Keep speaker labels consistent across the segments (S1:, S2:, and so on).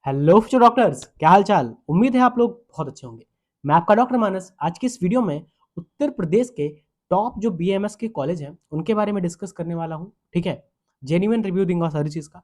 S1: Hello future doctors, क्या हाल चाल। उम्मीद है आप लोग बहुत अच्छे होंगे। मैं आपका डॉक्टर मानस आज की इस वीडियो में उत्तर प्रदेश के टॉप जो बीएमएस के कॉलेज हैं उनके बारे में डिस्कस करने वाला हूं। ठीक है, जेन्युइन रिव्यू दूंगा सारी चीज़ का।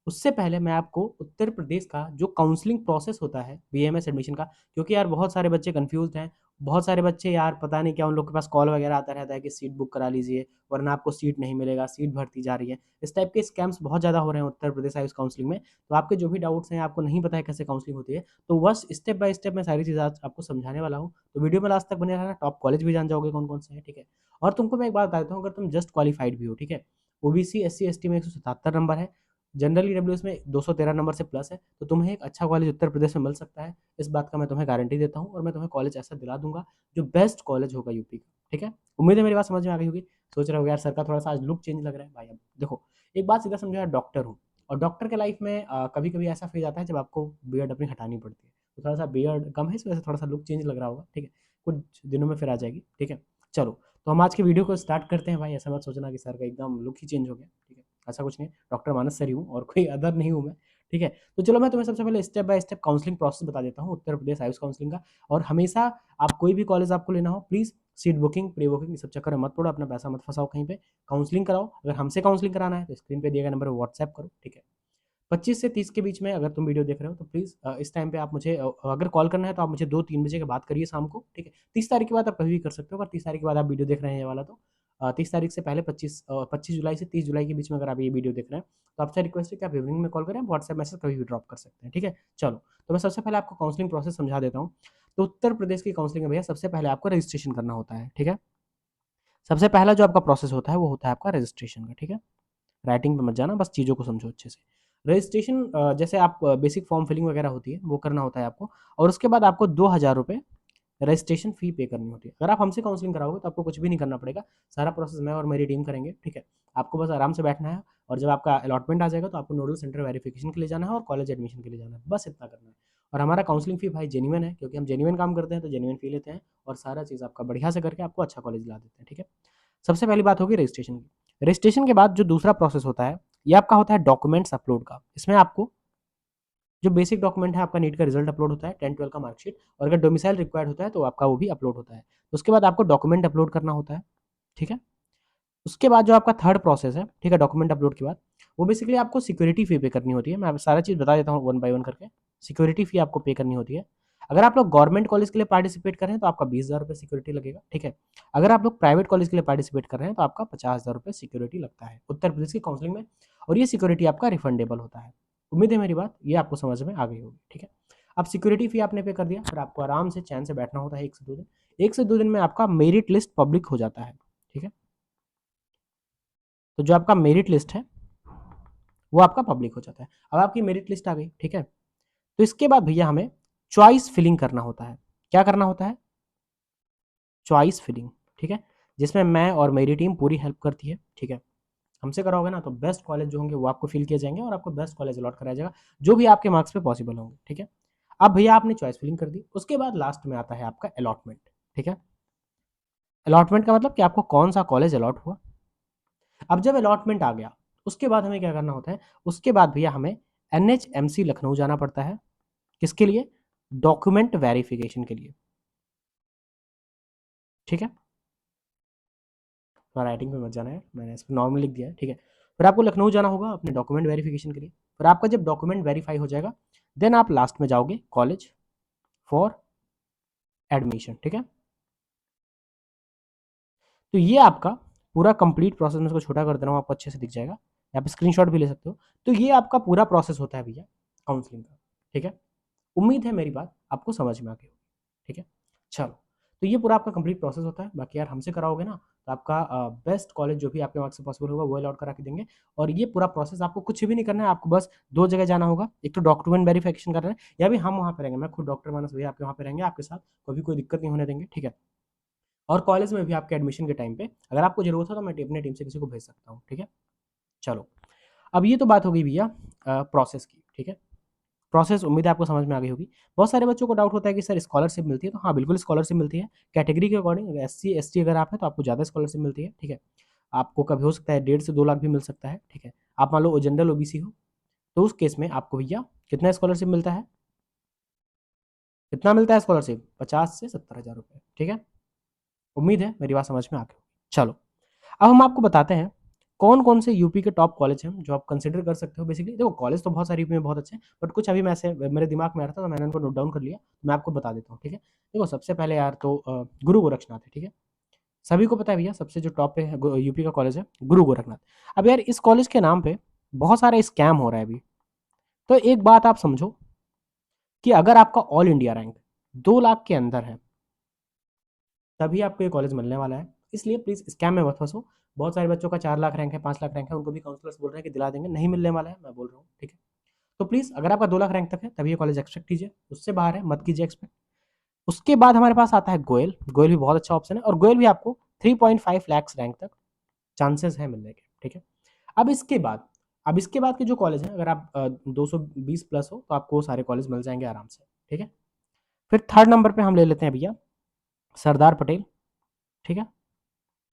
S1: उससे पहले मैं आपको उत्तर प्रदेश का जो काउंसलिंग प्रोसेस होता है बीएमएस एडमिशन का, क्योंकि यार बहुत सारे बच्चे कंफ्यूज हैं। बहुत सारे बच्चे यार पता नहीं क्या उन लोग के पास कॉल वगैरह आता रहता है कि सीट बुक करा लीजिए वरना आपको सीट नहीं मिलेगा, सीट भरती जा रही है। इस टाइप के स्कैम्स बहुत ज़्यादा हो रहे हैं उत्तर प्रदेश आयुष काउंसलिंग में। तो आपके जो भी डाउट्स हैं, आपको नहीं पता है कैसे काउंसलिंग होती है, तो बस स्टेप बाय स्टेप मैं सारी चीज़ आज आपको समझाने वाला हूँ। तो वीडियो में लास्ट तक बने रहना। टॉप कॉलेज भी जान जाओगे कौन कौन से हैं। ठीक है, और तुमको मैं एक बात बता देता हूँ, अगर तुम जस्ट क्वालिफाइड भी हो, ठीक है, ओबीसी एससी एसटी में 177 नंबर है, जनरल ईडब्ल्यूएस में 213 नंबर से प्लस है, तो तुम्हें एक अच्छा कॉलेज उत्तर प्रदेश में मिल सकता है। इस बात का मैं तुम्हें गारंटी देता हूँ और मैं तुम्हें कॉलेज ऐसा दिला दूंगा जो बेस्ट कॉलेज होगा यूपी का। ठीक है, उम्मीद है मेरी बात समझ में आ गई होगी। सोच रहे हो यार सर का थोड़ा सा आज लुक चेंज लग रहा है। भाई अब देखो, एक बात सीधा समझो यार, डॉक्टर हूँ और डॉक्टर के लाइफ में कभी कभी ऐसा फेज आता है जब आपको बियर्ड अपनी हटानी पड़ती है। तो थोड़ा सा बियर्ड कम है, इस वजह से थोड़ा सा लुक चेंज लग रहा होगा। ठीक है, कुछ दिनों में फिर आ जाएगी। ठीक है, चलो तो हम आज की वीडियो को स्टार्ट करते हैं। भाई ऐसा मत सोचना कि सर का एकदम लुक ही चेंज हो गया। ठीक है, ऐसा कुछ नहीं है, डॉक्टर मानस सर ही हूँ और कोई अदर नहीं हूँ मैं। ठीक है, तो चलो मैं तुम्हें सबसे पहले step by step counselling process बता देता हूँ उत्तर प्रदेश आयुष काउंसलिंग का। और हमेशा आप कोई भी कॉलेज आपको लेना हो, please seat booking pre booking सब चक्कर में मत पड़ो, अपना पैसा मत फंसाओ कहीं पे। काउंसलिंग कराओ। अगर हमसे काउंसलिंग कराना है तो स्क्रीन पे दिए गए नंबर पर व्हाट्सएप करो। ठीक है, 25 से 30 के बीच में अगर तुम वीडियो देख रहे हो तो प्लीज़ इस टाइम पे आप मुझे अगर कॉल करना है तो आप मुझे 2-3 बजे के बाद करिए शाम को। ठीक है, 30 तारीख के बाद आप कभी भी कर सकते हो। अगर 30 तारीख के बाद आप वीडियो देख रहे हैं ये वाला, तो 30 तारीख से पहले 25 जुलाई से 30 जुलाई के बीच में अगर आप ये वीडियो देख रहे हैं तो आपसे रिक्वेस्ट है कि आप इवनिंग में कॉल करें, व्हाट्सएप मैसेज कभी भी ड्रॉप कर सकते हैं। ठीक है, चलो तो मैं सबसे पहले आपको काउंसलिंग प्रोसेस समझा देता हूँ। तो उत्तर प्रदेश की काउंसलिंग में भैया सबसे पहले आपको रजिस्ट्रेशन करना होता है। ठीक है, सबसे पहला जो आपका प्रोसेस होता है वो होता है आपका रजिस्ट्रेशन का। ठीक है, राइटिंग पे मत जाना, बस चीज़ों को समझो अच्छे से। रजिस्ट्रेशन जैसे आप बेसिक फॉर्म फिलिंग वगैरह होती है वो करना होता है आपको, और उसके बाद आपको 2,000 रुपये रजिस्ट्रेशन फ़ी पे करनी होती है। अगर आप हमसे काउंसलिंग कराओगे तो आपको कुछ भी नहीं करना पड़ेगा, सारा प्रोसेस मैं और मेरी टीम करेंगे। ठीक है, आपको बस आराम से बैठना है और जब आपका अलॉटमेंट आ जाएगा तो आपको नोडल सेंटर वेरिफिकेशन के लिए जाना है और कॉलेज एडमिशन के लिए जाना है, बस इतना करना है। और हमारा काउंसलिंग फ़ी भाई जेन्युइन है, क्योंकि हम जेन्युइन काम करते हैं तो जेन्युइन फ़ी लेते हैं और सारा चीज़ आपका बढ़िया से करके आपको अच्छा कॉलेज ला देते हैं। ठीक है, सबसे पहली बात होगी रजिस्ट्रेशन की। रजिस्ट्रेशन के बाद जो दूसरा प्रोसेस होता है ये आपका होता है डॉक्यूमेंट्स अपलोड का। इसमें आपको जो बेसिक डॉक्यूमेंट है, आपका नीट का रिजल्ट अपलोड होता है, 10-12 का मार्कशीट, और अगर डोमिसाइल रिक्वायर्ड होता है तो आपका वो भी अपलोड होता है। उसके बाद आपको डॉक्यूमेंट अपलोड करना होता है। ठीक है, उसके बाद जो आपका थर्ड प्रोसेस है, ठीक है, डॉक्यूमेंट अपलोड के बाद वो बेसिकली आपको सिक्योरिटी फी पे करनी होती है। मैं सारा चीज़ बता देता हूँ वन बाय वन करके। सिक्योरिटी फी आपको पे करनी होती है। अगर आप लोग गवर्नमेंट कॉलेज के लिए पार्टिसिपेट कर रहे हैं तो आपका 20,000 रुपये सिक्योरिटी लगेगा। ठीक है, अगर आप लोग प्राइवेट कॉलेज के लिए पार्टिसिपेट कर रहे हैं तो आपका 50,000 रुपये सिक्योरिटी लगता है उत्तर प्रदेश की काउंसलिंग में, और ये सिक्योरिटी आपका रिफंडेबल होता है। उम्मीद है मेरी बात ये आपको समझ में आ गई होगी। ठीक है, अब सिक्योरिटी फी आपने पे कर दिया, फिर आपको आराम से चैन से बैठना होता है 1 से 2 दिन। 1 से 2 दिन में आपका मेरिट लिस्ट पब्लिक हो जाता है। ठीक है, तो जो आपका मेरिट लिस्ट है वो आपका पब्लिक हो जाता है। अब आपकी मेरिट लिस्ट आ गई। ठीक है, तो इसके बाद भैया हमें चॉइस फिलिंग करना होता है। क्या करना होता है? Choice filling. ठीक है, जिसमें मैं और मेरी टीम पूरी हेल्प करती है। ठीक है, हमसे कराओगे ना तो बेस्ट कॉलेज जो होंगे वो आपको फिल किए जाएंगे और आपको बेस्ट कॉलेज अलॉट कराया जाएगा जो भी आपके मार्क्स पे पॉसिबल होंगे। ठीक है, अब भैया आपने चॉइस फिलिंग कर दी, उसके बाद लास्ट में आता है आपका अलॉटमेंट। ठीक है, अलॉटमेंट का मतलब कि आपको कौन सा कॉलेज अलॉट हुआ। अब जब अलॉटमेंट आ गया उसके बाद हमें क्या करना होता है? उसके बाद भैया हमें एनएचएमसी लखनऊ जाना पड़ता है। किसके लिए? डॉक्यूमेंट वेरिफिकेशन के लिए। ठीक है, तो राइटिंग पे मत जाना है, मैंने इस पर नॉर्मल लिख दिया है। ठीक है, फिर आपको लखनऊ जाना होगा अपने डॉक्यूमेंट वेरिफिकेशन के लिए। फिर आपका जब डॉक्यूमेंट वेरीफाई हो जाएगा देन आप लास्ट में जाओगे कॉलेज फॉर एडमिशन। ठीक है, तो ये आपका पूरा कंप्लीट प्रोसेस, मैं इसको छोटा कर दे रहा हूँ आपको अच्छे से दिख जाएगा, यहाँ पे स्क्रीनशॉट भी ले सकते हो। तो ये आपका पूरा प्रोसेस होता है भैया काउंसलिंग का। ठीक है, उम्मीद है मेरी बात आपको समझ में आ गई होगी। ठीक है, चलो तो ये पूरा आपका कंप्लीट प्रोसेस होता है। बाकी यार हमसे कराओगे ना तो आपका बेस्ट कॉलेज जो भी आपके मार्क्स से पॉसिबल होगा वो अलॉट करा के देंगे। और ये पूरा प्रोसेस आपको कुछ भी नहीं करना है, आपको बस 2 जगह जाना होगा। एक तो डॉक्यूमेंट वेरिफिकेशन करना है, या भी हम वहाँ पे रहेंगे, मैं खुद डॉक्टर मानस भैया आपके वहाँ पे रहेंगे आपके साथ, कभी कोई दिक्कत नहीं होने देंगे। ठीक है, और कॉलेज में भी आपके एडमिशन के टाइम पे अगर आपको जरूरत हो तो मैं अपने टीम से किसी को भेज सकता हूँ। ठीक है, चलो अब ये तो बात हो गई भैया प्रोसेस की। ठीक है, प्रोसेस उम्मीद है आपको समझ में आ गई होगी। बहुत सारे बच्चों को डाउट होता है कि सर स्कॉलरशिप मिलती है, तो हाँ बिल्कुल स्कॉलरशिप मिलती है। कैटेगरी के अकॉर्डिंग एससी एसटी अगर आप हैं तो आपको ज़्यादा स्कॉलरशिप मिलती है। ठीक है, आपको कभी हो सकता है 1.5 से 2 लाख भी मिल सकता है। ठीक है, आप मान लो जनरल ओबीसी हो तो उस केस में आपको भैया कितना स्कॉलरशिप मिलता है, कितना मिलता है स्कॉलरशिप, 50 से 70,000 रुपये। ठीक है, उम्मीद है मेरी बात समझ में आ गई। चलो अब हम आपको बताते हैं कौन कौन से यूपी के टॉप कॉलेज हैं जो आप कंसिडर कर सकते हो। बेसिकली देखो कॉलेज तो बहुत सारे यूपी में बहुत अच्छे हैं, बट कुछ अभी मैं ऐसे मेरे दिमाग में आ रहा था तो मैंने उनको नोट डाउन कर लिया, मैं आपको बता देता हूँ। ठीक है, देखो सबसे पहले यार तो गुरु गोरक्षनाथ है। ठीक है, सभी को पता है भैया सबसे जो टॉप पे है यूपी का कॉलेज है गुरु गोरखनाथ। अब यार इस कॉलेज के नाम पे बहुत सारा स्कैम हो रहा है अभी। तो एक बात आप समझो कि अगर आपका ऑल इंडिया रैंक 2 लाख के अंदर है तभी आपको ये कॉलेज मिलने वाला है, इसलिए प्लीज स्कैम में मत फंसो। बहुत सारे बच्चों का 4 लाख रैंक है, 5 लाख रैंक है, उनको भी काउंसलर्स बोल रहे हैं कि दिला देंगे, नहीं मिलने वाला है, मैं बोल रहा हूँ। ठीक है, तो प्लीज अगर आपका 2 लाख रैंक तक है तभी ये कॉलेज एक्सपेक्ट कीजिए, उससे बाहर है मत कीजिए एक्सपेक्ट। उसके बाद हमारे पास आता है गोयल। गोयल भी बहुत अच्छा ऑप्शन है और गोयल भी आपको 3.5 लाख रैंक तक चांसेस है मिलने के। ठीक है, अब इसके बाद के जो कॉलेज हैं, अगर आप 220 प्लस हो तो आपको वो सारे कॉलेज मिल जाएंगे आराम से। ठीक है, फिर थर्ड नंबर पे हम ले लेते हैं भैया सरदार पटेल। ठीक है,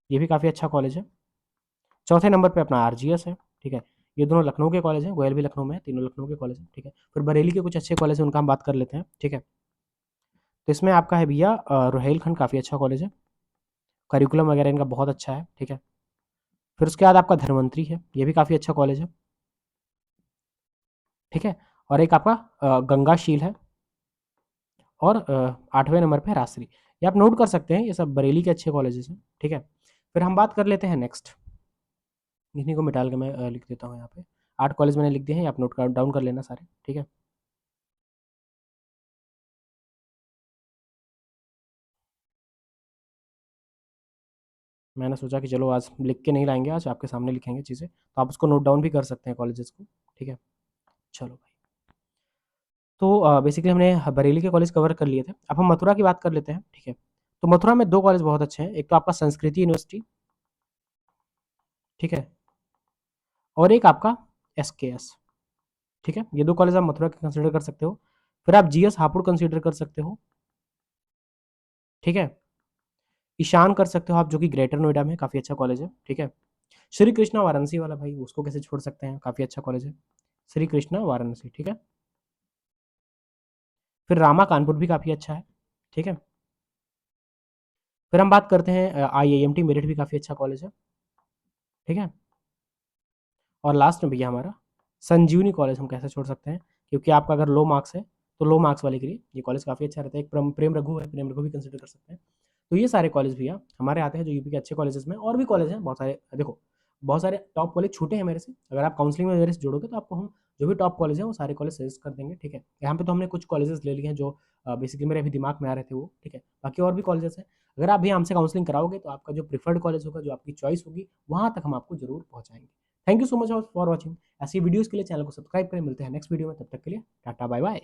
S1: ये भी काफ़ी अच्छा कॉलेज है। चौथे नंबर पे अपना आरजीएस है। ठीक है, ये दोनों लखनऊ के कॉलेज हैं, गोयल भी लखनऊ में है, तीनों लखनऊ के कॉलेज हैं। ठीक है, फिर बरेली के कुछ अच्छे कॉलेज हैं उनका हम बात कर लेते हैं। ठीक है, तो इसमें आपका है भैया रोहेलखंड, काफ़ी अच्छा कॉलेज है, करिकुलम वगैरह इनका बहुत अच्छा है। ठीक है, फिर उसके बाद आपका धन्वंतरी है, ये भी काफ़ी अच्छा कॉलेज है। ठीक है, और एक आपका गंगाशील है, और 8वें नंबर पे राजश्री। ये आप नोट कर सकते हैं, ये सब बरेली के अच्छे कॉलेजेस हैं। ठीक है, फिर हम बात कर लेते हैं नेक्स्ट, इन्हीं को मिटाल के मैं लिख देता हूँ यहाँ पे। 8 कॉलेज मैंने लिख दिए हैं, आप नोट डाउन कर लेना सारे। ठीक है, मैंने सोचा कि चलो आज लिख के नहीं लाएंगे, आज आपके सामने लिखेंगे चीज़ें, तो आप उसको नोट डाउन भी कर सकते हैं कॉलेजेस को। ठीक है, चलो भाई, तो बेसिकली हमने बरेली के कॉलेज कवर कर लिए थे, अब हम मथुरा की बात कर लेते हैं। ठीक है, तो मथुरा में 2 कॉलेज बहुत अच्छे हैं, एक तो आपका संस्कृति यूनिवर्सिटी। ठीक है, और एक आपका एसकेएस। ठीक है, ये 2 कॉलेज आप मथुरा के कंसिडर कर सकते हो। फिर आप जीएस हापुड़ कंसिडर कर सकते हो। ठीक है, ईशान कर सकते हो आप, जो कि ग्रेटर नोएडा में काफ़ी अच्छा कॉलेज है। ठीक है, श्री कृष्णा वाराणसी वाला भाई, उसको कैसे छोड़ सकते हैं, काफ़ी अच्छा कॉलेज है श्री कृष्णा वाराणसी। ठीक है, फिर रामा कानपुर भी काफ़ी अच्छा है। ठीक है, फिर हम बात करते हैं आईआईएमटी मेरठ, भी काफ़ी अच्छा कॉलेज है। ठीक है, और लास्ट में भैया हमारा संजीवनी कॉलेज हम कैसे छोड़ सकते हैं, क्योंकि आपका अगर लो मार्क्स है तो लो मार्क्स वाले के लिए ये कॉलेज काफ़ी अच्छा रहता है। एक प्रेम रघु है, प्रेम रघु भी कंसिडर कर सकते हैं। तो ये सारे कॉलेज भैया हमारे आते हैं जो यूपी के अच्छे कॉलेजेस में। और भी कॉलेज हैं बहुत सारे, देखो बहुत सारे टॉप कॉलेज छूटे हैं मेरे से, अगर आप काउंसलिंग में मेरे से जुड़ोगे तो आपको हम जो भी टॉप कॉलेज हैं वो सारे कॉलेज सजेस्ट कर देंगे। ठीक है, यहाँ पे तो हमने कुछ कॉलेजेस ले लिए हैं जो बेसिकली मेरे अभी दिमाग में आ रहे थे वो। ठीक है, बाकी और भी कॉलेजेस हैं, अगर आप भी हमसे काउंसलिंग कराओगे तो आपका जो प्रीफर्ड कॉलेज होगा, जो आपकी चॉइस होगी, वहाँ तक हम आपको जरूर पहुँचाएंगे। Thank you so much for watching. ऐसी वीडियोज़ के लिए चैनल को सब्सक्राइब करें। मिलते हैं नेक्स्ट वीडियो में, तब तक के लिए टाटा बाय बाय।